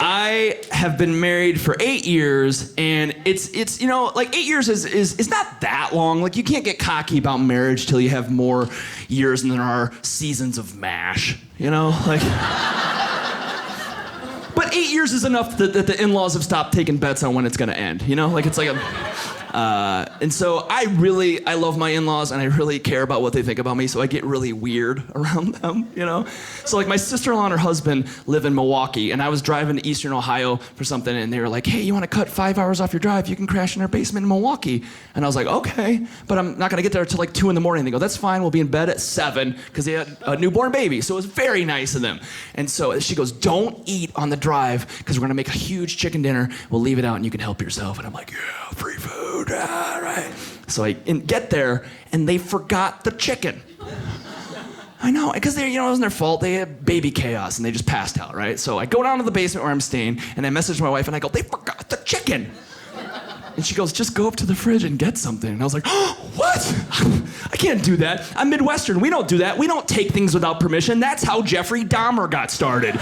I have been married for 8 years, and it's like 8 years is not that long. Like, you can't get cocky about marriage till you have more years than there are seasons of MASH, like. But 8 years is enough that the in-laws have stopped taking bets on when it's gonna end, like it's like a. And so I love my in-laws, and I really care about what they think about me, so I get really weird around them, So like my sister-in-law and her husband live in Milwaukee, and I was driving to Eastern Ohio for something, and they were like, hey, you wanna cut 5 hours off your drive? You can crash in our basement in Milwaukee. And I was like, okay, but I'm not gonna get there until like 2 a.m. They go, that's fine, we'll be in bed at 7, because they had a newborn baby, so it was very nice of them. And so she goes, don't eat on the drive, because we're gonna make a huge chicken dinner, we'll leave it out and you can help yourself. And I'm like, yeah, free food. All right. So I get there, and they forgot the chicken. I know, because it wasn't their fault. They had baby chaos, and they just passed out, right? So I go down to the basement where I'm staying, and I message my wife, and I go, they forgot the chicken. And she goes, just go up to the fridge and get something. And I was like, oh, what? I can't do that. I'm Midwestern. We don't do that. We don't take things without permission. That's how Jeffrey Dahmer got started.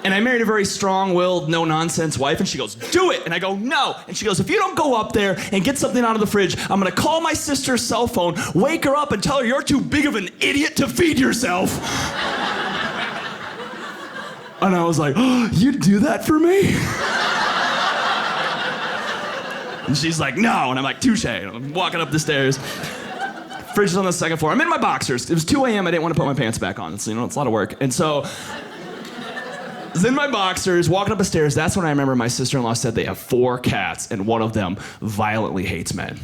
And I married a very strong-willed, no-nonsense wife, and she goes, do it! And I go, no! And she goes, if you don't go up there and get something out of the fridge, I'm gonna call my sister's cell phone, wake her up, and tell her you're too big of an idiot to feed yourself. And I was like, oh, you'd do that for me? And she's like, no. And I'm like, touche. And I'm walking up the stairs. Fridge is on the second floor. I'm in my boxers. It was 2 a.m. I didn't want to put my pants back on. It's a lot of work. And so I was in my boxers, walking up the stairs. That's when I remember my sister-in-law said they have 4 cats, and one of them violently hates men.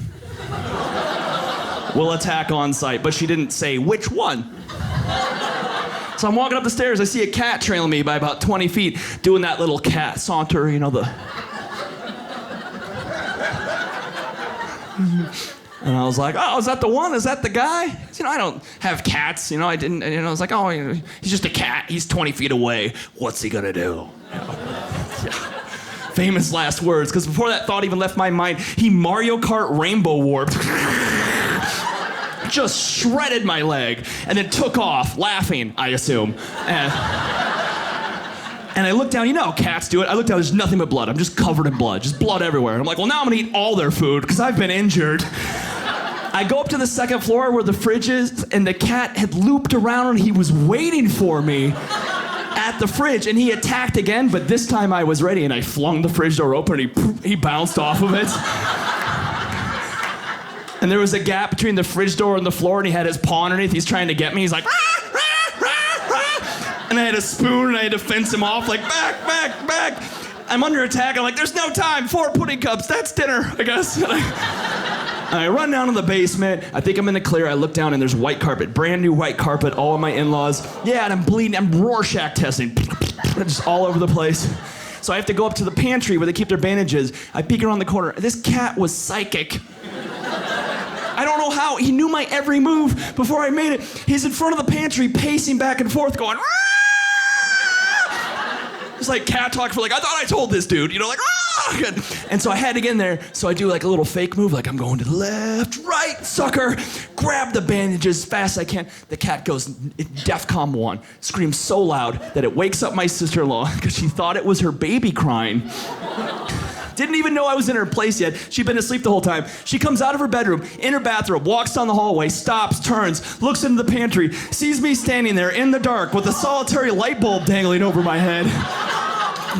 Will attack on sight, but she didn't say which one. So I'm walking up the stairs. I see a cat trailing me by about 20 feet, doing that little cat saunter, And I was like, oh, is that the one? Is that the guy? I don't have cats. I didn't. I was like, oh, he's just a cat. He's 20 feet away. What's he gonna do? Yeah. Famous last words, because before that thought even left my mind, he Mario Kart rainbow warped. Just shredded my leg, and then took off, laughing, I assume. And I look down, cats do it. I look down, there's nothing but blood. I'm just covered in blood, just blood everywhere. I'm like, well, now I'm gonna eat all their food, because I've been injured. I go up to the second floor where the fridge is, and the cat had looped around, and he was waiting for me at the fridge, and he attacked again, but this time I was ready, and I flung the fridge door open, and he bounced off of it. And there was a gap between the fridge door and the floor, and he had his paw underneath. He's trying to get me. He's like, rah, rah, rah, rah. And I had a spoon, and I had to fence him off, like, back, back, back. I'm under attack. I'm like, there's no time. 4 pudding cups. That's dinner, I guess. And I run down to the basement. I think I'm in the clear. I look down, and there's white carpet, brand new white carpet, all of my in-laws. Yeah, and I'm bleeding. I'm Rorschach testing, just all over the place. So I have to go up to the pantry where they keep their bandages. I peek around the corner. This cat was psychic. I don't know how. He knew my every move before I made it. He's in front of the pantry, pacing back and forth, going, Aah! It's like cat talk for like, I thought I told this dude, like, Aah! And so I had to get in there, so I do like a little fake move, like I'm going to the left, right, sucker, grab the bandages as fast as I can. The cat goes, DEFCON 1, screams so loud that it wakes up my sister-in-law because she thought it was her baby crying. Didn't even know I was in her place yet. She'd been asleep the whole time. She comes out of her bedroom, in her bathrobe, walks down the hallway, stops, turns, looks into the pantry, sees me standing there in the dark with a solitary light bulb dangling over my head.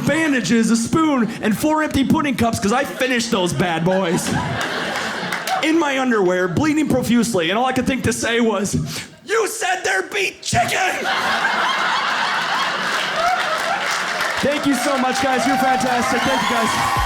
Bandages, a spoon, and 4 empty pudding cups, because I finished those bad boys. In my underwear, bleeding profusely, and all I could think to say was, you said there'd be chicken! Thank you so much, guys. You're fantastic. Thank you, guys.